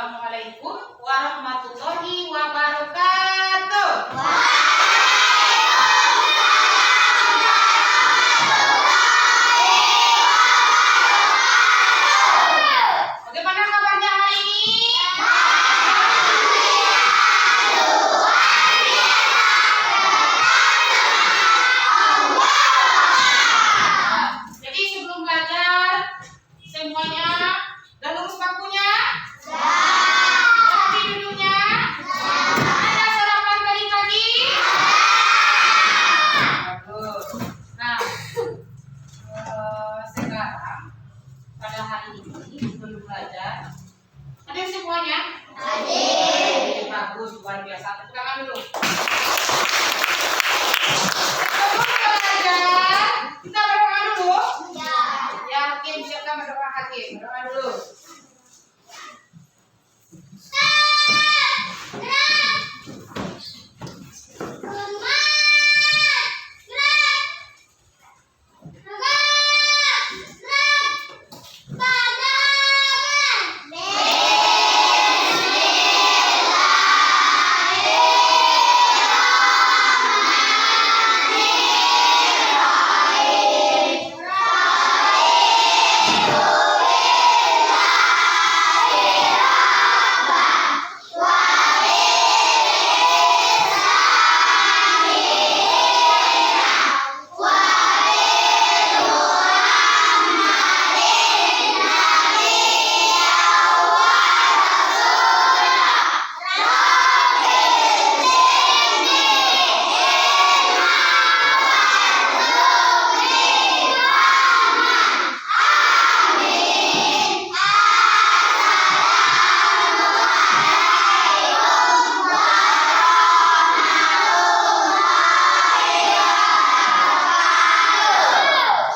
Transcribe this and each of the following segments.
Assalamualaikum warahmatullahi wabarakatuh. Bagaimana kabarnya hari ini? Jadi sebelum belajar semuanya udah lurus bangkunya? Rapi duduknya? Ada sarapan tadi pagi? Bagus. Nah, sekarang pada hari ini sebelum belajar, hadir semuanya? Hadir. Bagus, luar biasa. Tepuk tangan dulu. Sebelum belajar, kita berdoa dulu. Ya, Hakim, siapkan berdoa Hakim. Berdoa dulu.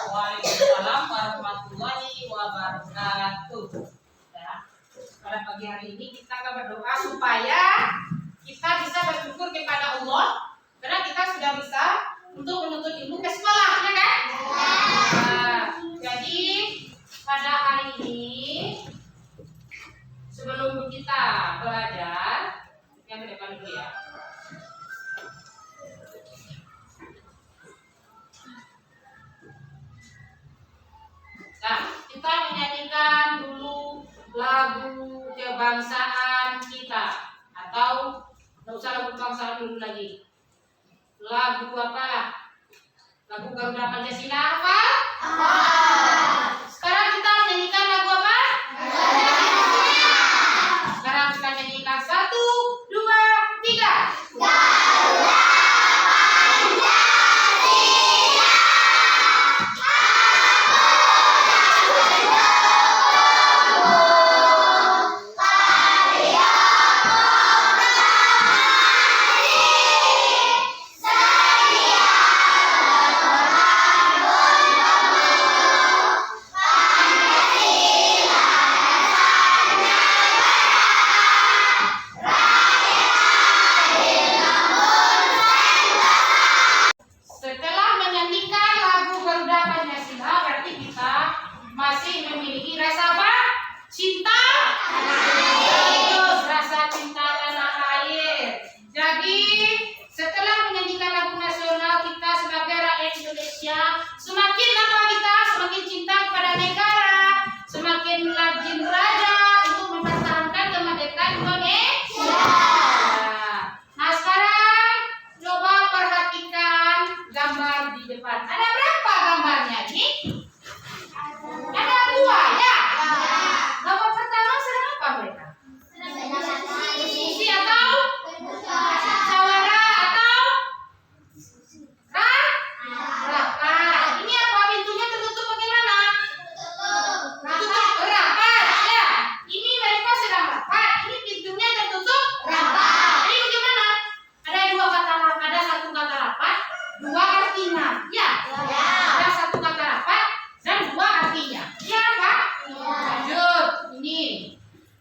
Waalaikumsalam warahmatullahi wabarakatuh. Ya. Pada pagi hari ini kita akan berdoa supaya kita bisa bersyukur kepada Allah karena kita sudah bisa untuk menuntut ilmu ke sekolah, ya kan? Nah, jadi pada hari ini sebelum kita belajar, yang ke depan dulu ya. Nah, kita menyanyikan dulu lagu kebangsaan kita, atau nggak usah lagu kebangsaan dulu lagi. Lagu apa? Lagu Garuda Pancasila apa? Sekarang kita menyanyikan lagu apa? Sekarang kita nyanyikan 1, 2, 3. Setelah menyanyikan lagu Garuda Pancasila, berarti kita masih memiliki rasa apa? Cinta. Terus rasa cinta tanah air. Jadi setelah menyanyikan lagu nasional kita sebagai rakyat Indonesia, semakin lama kita semakin cinta kepada negara, semakin rajin belajar untuk mempertahankan kemerdekaan Indonesia. Nah, sekarang coba perhatikan gambar di depan. Ada berapa gambarnya ini? Ada 2 ya? Gambar pertama sedang apa mereka? Diskusi atau musyawarah atau rapat. Ini apa? Pintunya tertutup bagaimana? Tertutup rapat ya. Ini mereka sedang rapat. Ini pintunya tertutup rapat. Ini bagaimana? Ada 2 kata rapat, ada 1 kata rapat, 2 artinya. Ya. Ada 1 kata rapat dan 2 artinya. Ya, Pak? Lanjut. Ini.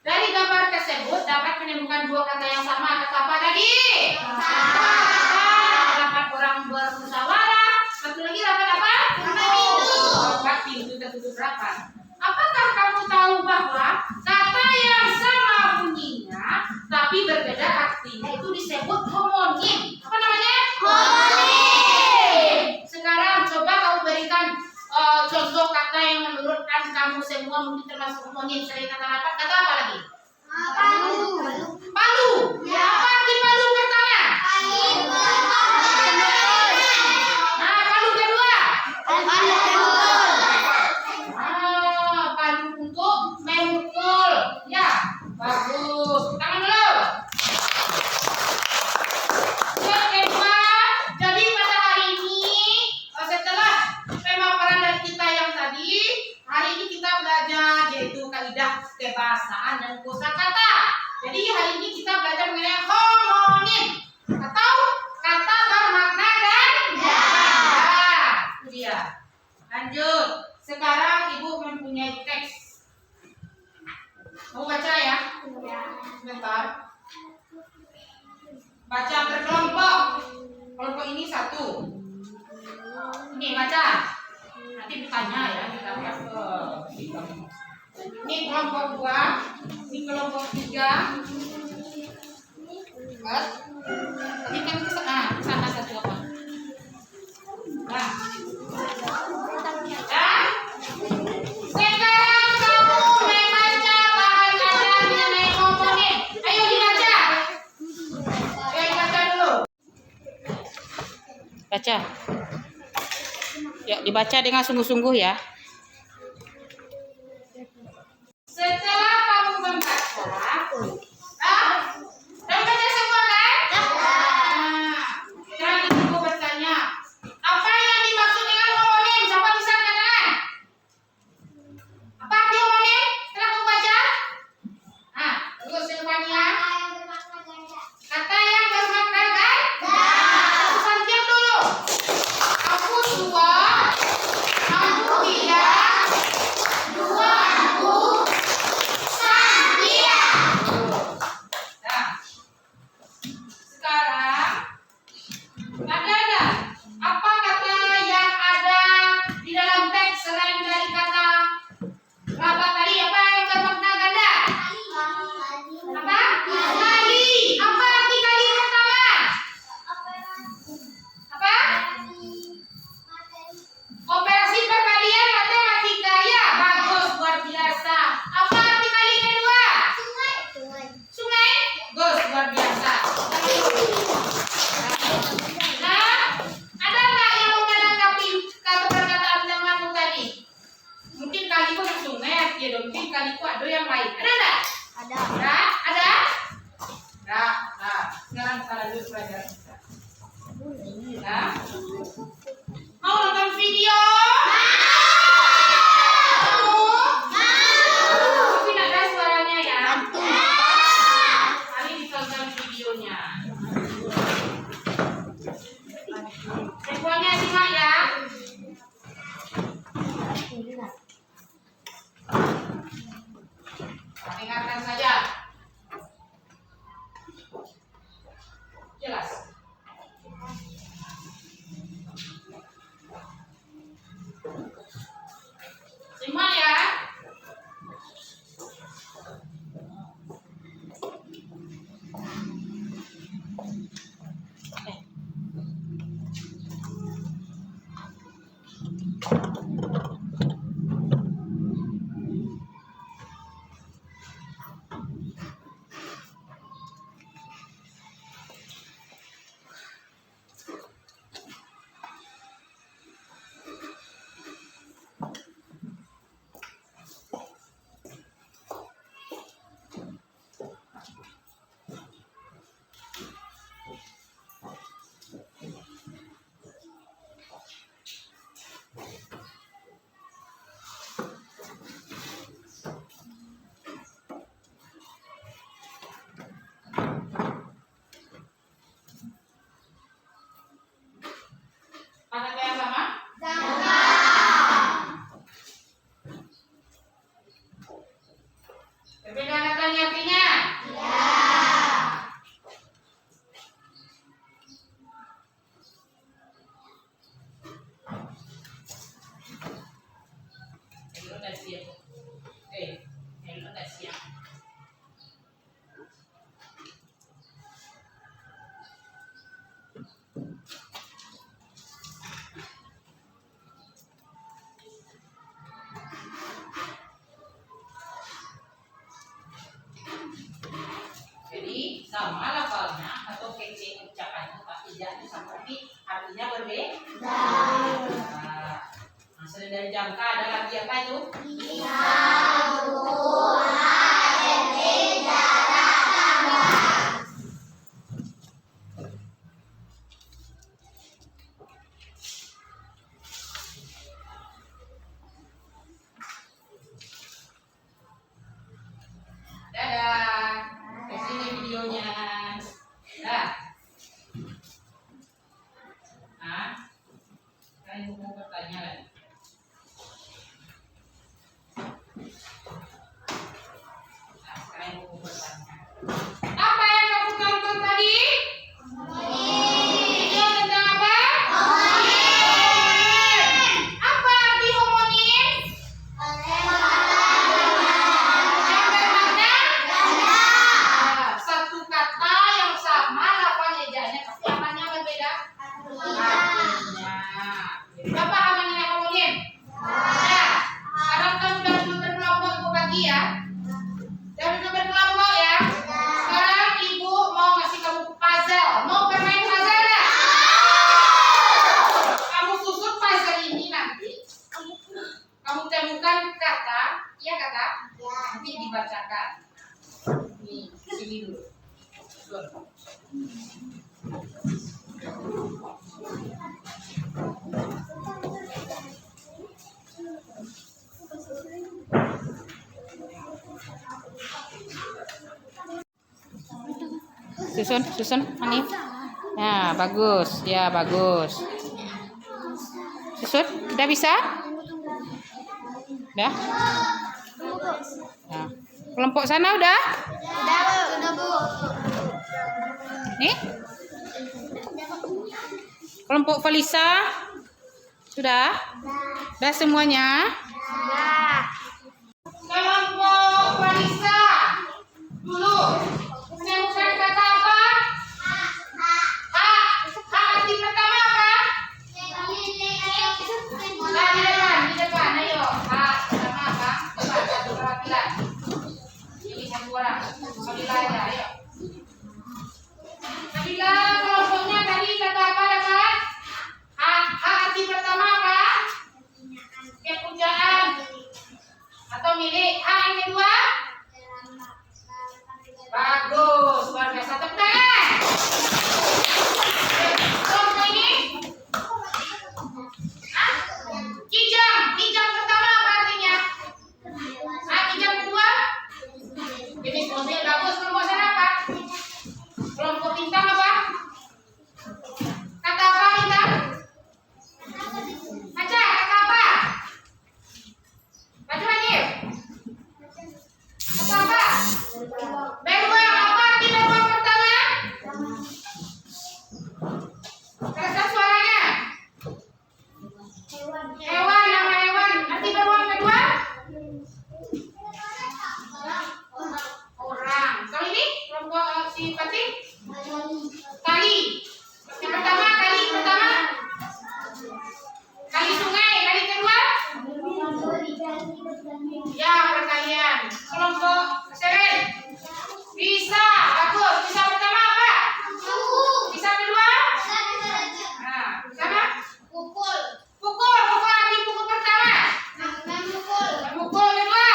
Dari gambar tersebut dapat menemukan 2 kata yang sama. Kata apa tadi? Rapat orang bermusyawarah. Satu lagi rapat apa? Rapat pintu tertutup rapat. Apakah kamu tahu bahwa kata yang sama bunyi ini termasuk homonim. Selain kata rapat, kata apa lagi? Palu. Ya, apa arti palu pertama? Nah, palu kedua. Palu untuk memukul. Ya, bagus. Tangan dulu. Yang kedua, jadi pada hari ini setelah pemaparan dari kita yang tadi, hari ini kita belajar yaitu kaidah kebahasaan dan kosakata. Jadi hari ini kita belajar mengenai homonim atau kata bermakna ganda. Itu dia. Lanjut. Sekarang Ibu mempunyai teks. Mau baca ya? Sebentar. Baca berkelompok. Kelompok ini 1. Ini baca. Nanti bertanya ya kita ini kelompok 2. Ini kelompok 3. Ini kan sana 1 apa? Nah. Sekarang kamu membaca bahan ajar mengenai homonim. Ayo dibaca. Ayo dibaca dulu. Baca. Ya, dibaca dengan sungguh-sungguh ya. Setelah kamu membaca, dan baca semua kan? Sekarang Ibu bertanya, apa yang dimaksud dengan homonim? Siapa bisa katakan? Apa arti homonim? Setelah kamu baca? Dulu Silvania. Kata yang bermakna ganda. Diam dulu. Aku tua, kamu tidak. sama lafalnya atau kece ucapannya tapi tidak seperti artinya berbeda. Nah, selain dari jangka ada lagi apa itu? Dadah. Di sini videonya. Dah. Nah, kalian mau bertanya lagi? Nah, sekarang mau bertanya. Apa yang kamu tonton tadi? Video tentang apa? Apa arti homonim? Satu kata yang sama lafal ejaannya tapi apanya berbeda? Artinya. Apa namanya homonim? Ya. Sekarang kamu sudah duduk berkelompok ibu pagi ya. Sudah duduk berkelompok ya. Sekarang ibu mau ngasih kamu puzzle. Mau bermain puzzle ya? Kamu susun puzzle ini nanti. Kamu temukan kata, iya kata? Nanti dibacakan. Nih, sini dulu. Susun, Ani. Ya, bagus. Ya, bagus. Susun, udah bisa? Udah? Nah, kelompok sana udah? Udah, Bu. Nih? Kelompok Felisa? Sudah? Udah semuanya? Udah. Kelompok Felisa. Dulu. Menemukan kata apa? Ha. Ha arti pertama apa? Nah, di depan. Ayo. Ha pertama apa? Coba satu perwakilan. Pilih satu orang. Nabila aja, ayo. Nabila, kelompoknya tadi kata apa dapat? Ha arti pertama apa? Kepujaan atau milik. Ha yang kedua? Bagus, luar biasa. Tepuk tangan. Kelompok ini? Hah? Kijang. Kijang pertama apa artinya? Kijang kedua? Jenis mobil. Bagus. Kelompok sana apa? Kelompok bintang apa? Kata apa bintang? Baca, kata apa? Baca Hanif. Kata apa? Beruang. Apa arti beruang pertama? Keraskan suaranya. Hewan, nama hewan. Arti beruang kedua? Orang. Kalau ini kelompok si Fatih? Kali. Arti pertama, kali pertama? Kali sungai. Kali kedua? Ya, perkalian. Kelompok Seren. Bisa. Bagus. Bisa pertama apa? Bisa kedua? Nah, sama? Pukul. Pukul arti pukul pertama? Memukul kedua?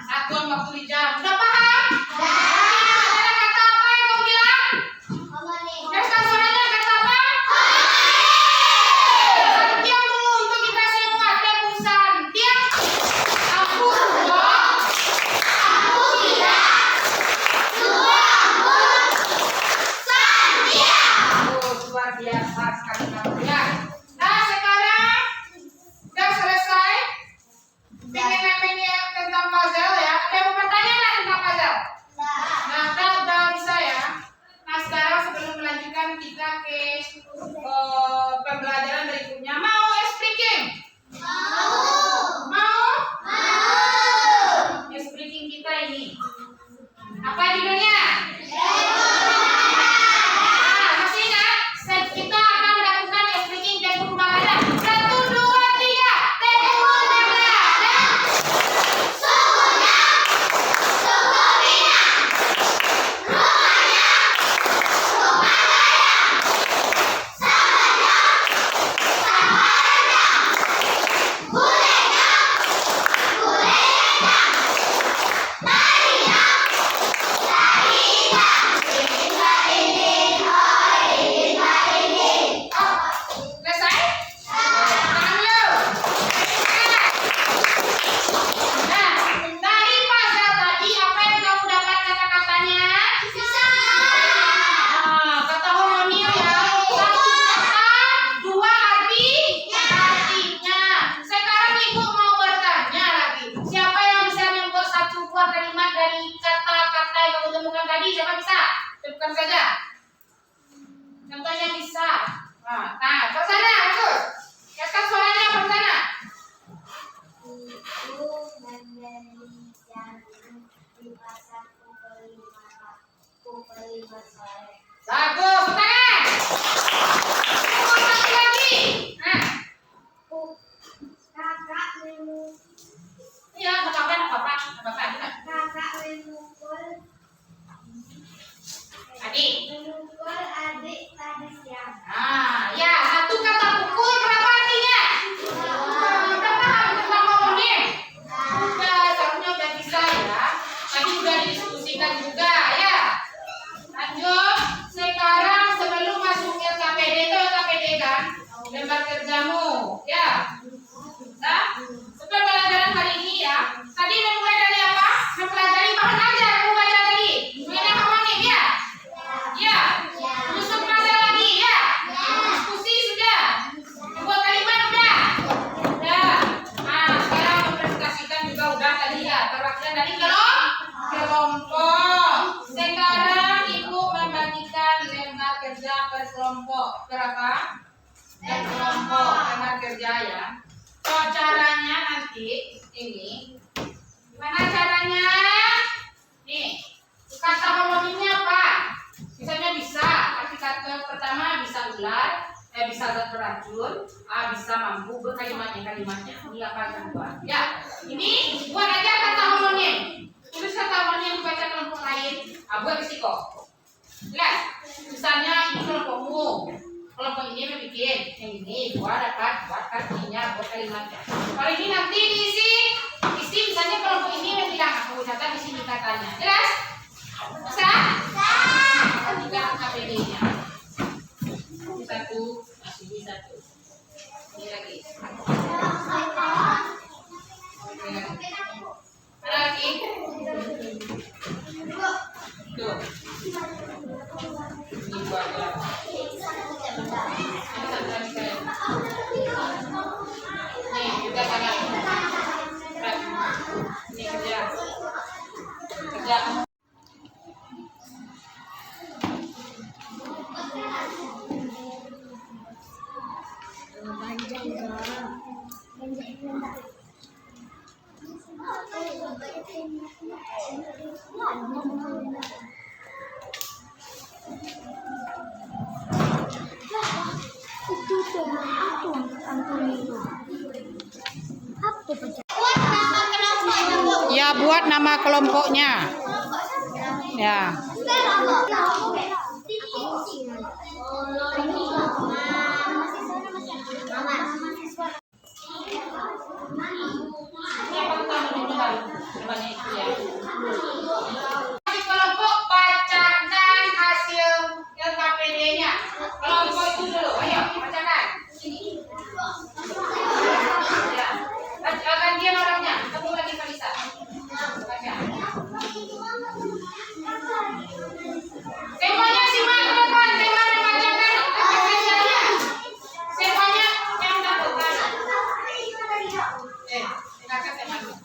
Satuan waktu di jam. Udah paham? Ada kata apa yang kamu bilang? Keraskan suaranya, kata apa? Tiang dulu untuk kita semua. Tebusan. Tiang. Ampun. Luar biasa sekali kamu ya. Nah, sekarang udah selesai. Pengen tentang puzzle ya. Ada yang mau bertanya nggak tentang puzzle? Nah, udah bisa ya. Nah, sekarang sebelum melanjutkan kita ke pembelajaran berikutnya. Mau speaking? Mau? Speaking kita ini. Apa judulnya? Masih ingat? Kita akan melakukan speaking tempo pembahasan. 1, 2, 3. Tempo pembahasan. sebuah kalimat dari kata-kata yang kamu temukan tadi. Siapa bisa? Tentukan saja. Contohnya bisa. Nah, ke sana, bagus. Lihatkan suaranya ke sana. Ibu membeli jamu di pasar pukul 5 sore. Bagus, tangan. Satu lagi. Nah, Kakak memukul iya, apa-apa. kakak memukul Adik. adik tadi siang. Nah, ya, satu kata pukul berapa artinya? Udah paham tentang ngomongnya? Seharusnya udah bisa ya. Tadi udah didiskusikan juga ya. Lanjut. Sekarang sebelum masuk LKPD itu LKPD kan, lembar kerjamu, ya. Nah, sebelum pelajaran hari ini ya. Tadi memulai dari apa? Mempelajari bahan ajar. Kamu baca tadi. Mulai apa nih ya? Ya. Menyusun frasa lagi ya. Diskusi sudah. Membuat kalimat udah. Udah. Nah, sekarang mempresentasikan juga udah tadi ya. Perwakilan dari kelompok. Sekarang ibu membagikan lembar kerja per kelompok. Berapa? Per kelompok lembar kerja ya. So, caranya nanti ini. Gimana caranya? Nih, kata homonimnya apa? Misalnya bisa, arti kata pertama bisa ular, bisa zat beracun, bisa mampu, kalimatnya. Ini apa yang buat? Ya, ini buat aja kata homonim. Tulis kata homonim baca kelompok lain, buat risiko. Jelas? Misalnya ini kelompokmu, kelompok ini membuat yang ini buat artinya buat kalimatnya. Kalau ini nanti diisi misalnya kelompok ini bilang aku catat di sini katanya. Jelas? Bisa? Juga KPD-nya. Ini satu, ini satu. Ini lagi. Ada lagi? Tuh. Ini buat ya. Ini satu lagi saya. Nih, juga sangat. Ini kerja. Itu teman aku Antoni itu. Ya, buat nama kelompoknya. Ya. Kelompok bacakan hasil LKPD-nya. Kelompok itu dulu, ayo bacakan. Ya. Gantian orangnya, kamu lagi Kalisa. Baca. Semuanya simak ke depan, tema membacakan hasilnya. Semuanya yang lakukan. Silakan temanya.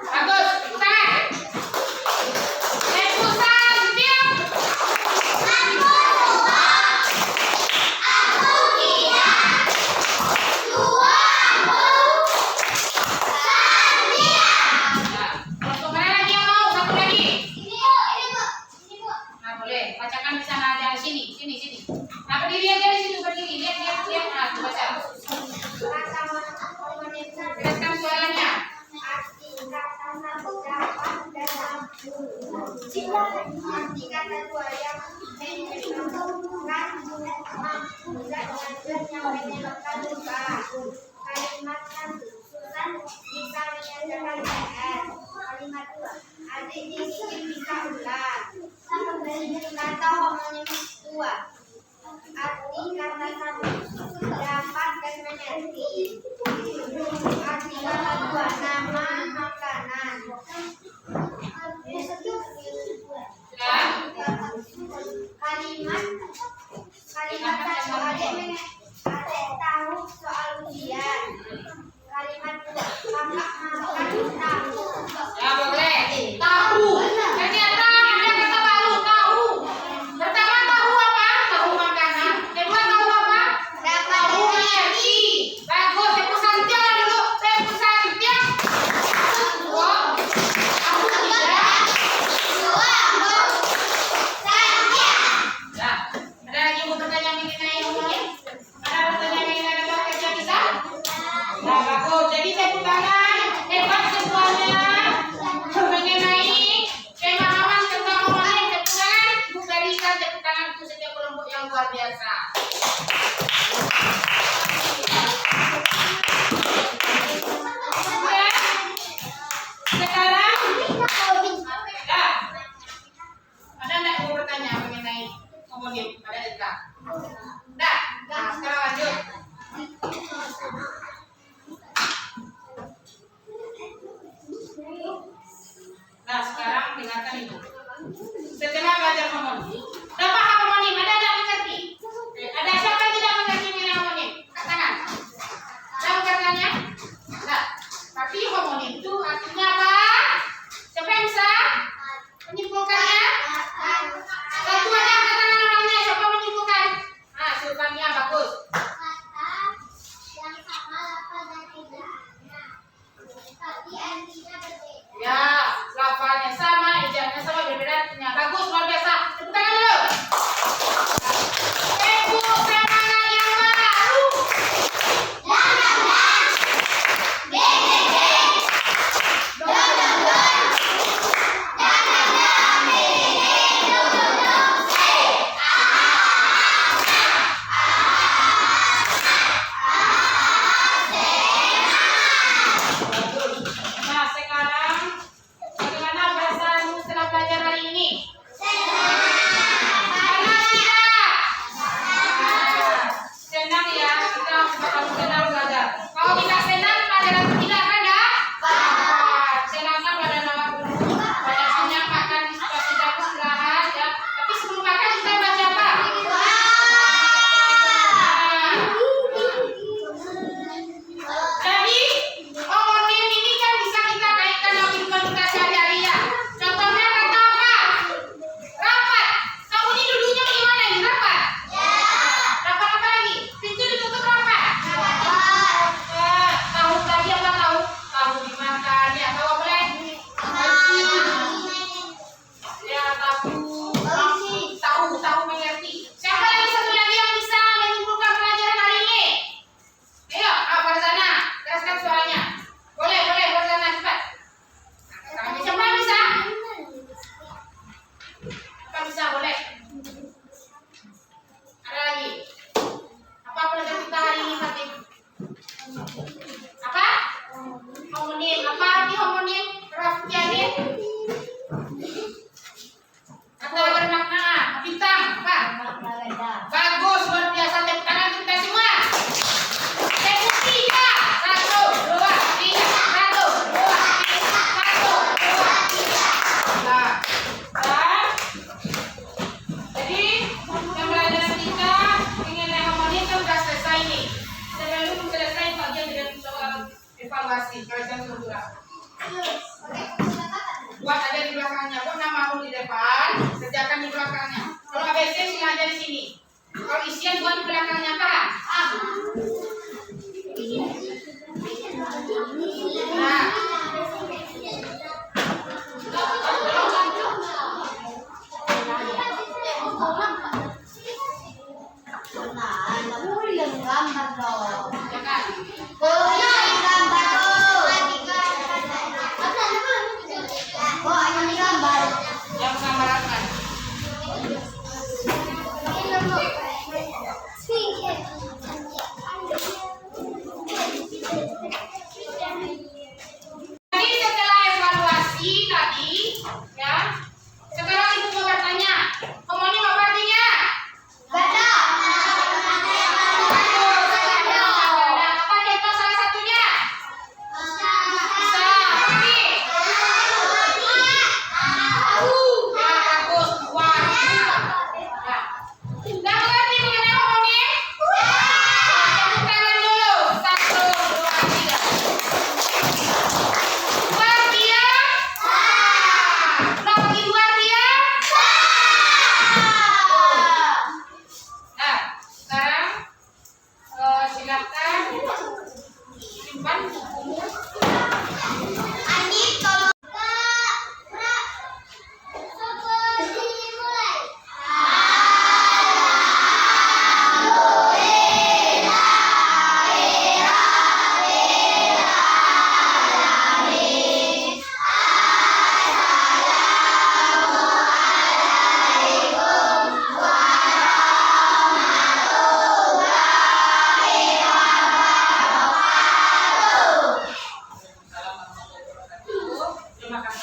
Bagus, ikutan. Ikutan, diam. Kelompok mana lagi yang mau? Satu lagi. Nah, boleh. Bacakan di sana aja. Sini. Nah, berdiri aja di situ, berdiri. Lihat. Nah, baca. Jelaskan suaranya. Arti kata dua yang menyebabkan mampu dan yang menyebabkan luka. Kalimat satu, Susan bisa menyelesaikan PR. Kalimat dua, adik ini bisa ular. Kata homonim dua, arti kata satu, Arti kata dua, nama makanan. Kalimat satu, adik tahu soal ujian. Kalimat dua, kakak makan tahu. Ya boleh. Tahu. Ternyata ada kata baru tahu. Pertama tahu apa? Tahu makanan. Kedua tahu apa? Tahu energi. Bagus. Tepuk santiang dulu. Tepuk santiang. Wow. Tahu tidak? Ya. Ada lagi mau bertanya mengenai ini? Ada pertanyaan mengenai apa kerja kita? Nah, bagus. Jadi tepuk tangan. Hebat semuanya. Mengenai pemahaman tentang homonim, tepuk tangan. Ibu berikan tepuk tangan untuk setiap kelompok yang luar biasa. Oke. Sekarang, ya. Ada nggak yang mau bertanya mengenai homonim pada kita? Dah. Nah, sekarang lanjut. Nah, sekarang dengarkan ibu. Setelah belajar homonim, udah paham homonim? Ada yang mengerti? Ada siapa yang tidak mengerti mengenai homonim? Katakan. Tahu katanya? Nah, tapi homonim itu artinya apa? Siapa yang bisa menyimpulkannya? Satu aja katakan orangnya. Siapa menyimpulkan? Nah, sultannya bagus. Ya, lafalnya sama, ejanya sama, berbeda artinya. Bagus, luar biasa. Tepuk tangan dulu. Tepuk tangan yang baru. Nah, sekarang bagaimana perasaanmu setelah belajar hari ini? Senang tidak? Senang ya, kita bakal senang belajar. Kalau kita senang, pelajaran tidak kan ya? Senangnya pada nama guru, pada banyak makan di situasi dapur istirahat ya. Tapi sebelum makan kita baca apa? Jadi homonim ini kan bisa kita kaitkan dengan kehidupan kita sehari-hari ya. Contohnya kata apa? Rapat. Kamu ini duduknya bagaimana ini? Rapat. Rapat apa lagi? Pintu ditutup rapat. Tahu tadi apa tahu? Tahu dimakan ya. Tahu apa lagi? Ya tahu mengerti. Siapa lagi satu lagi yang bisa menyimpulkan pelajaran hari ini? Ayo, Farzana, keraskan suaranya. Boleh, Farzana, cepat. Siapa yang bisa? Siapa bisa, boleh. Ada lagi. Apa pelajaran kita hari ini, Fatih? Apa? Homonim. Apa arti homonim? Rafkianin. Kata bermakna. Bintang. Apa? Bagus, luar biasa. Tepuk tangan kita semua. Tepuk tiga. 1, 2, 3. 1, 2, 3. 1, 2, 3. Nah, jadi pembelajaran kita mengenai homonim itu sudah selesai nih. Sebelum selesai bagian dengan soal evaluasi pelajaran struktural. Buat aja di belakangnya. Buat namamu di depan, kerjakan di belakangnya. Kalau ABC silahkan aja di sini. Kalau isian buat di belakangnya, paham? Nah, yang menggambarkan. Jadi setelah evaluasi tadi, ya, sekarang ibu mau bertanya, homonim apa artinya? Apa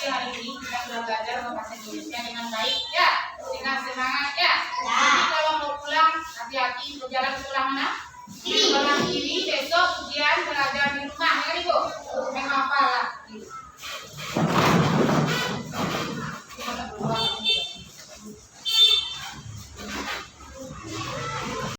kasih hari ini kita sudah belajar bahasa Indonesia dengan baik ya, dengan semangat ya. Jadi kalau mau pulang hati-hati berjalan ke sebelah mana? Sebelah kiri. Besok ujian belajar di rumah ya Ibu.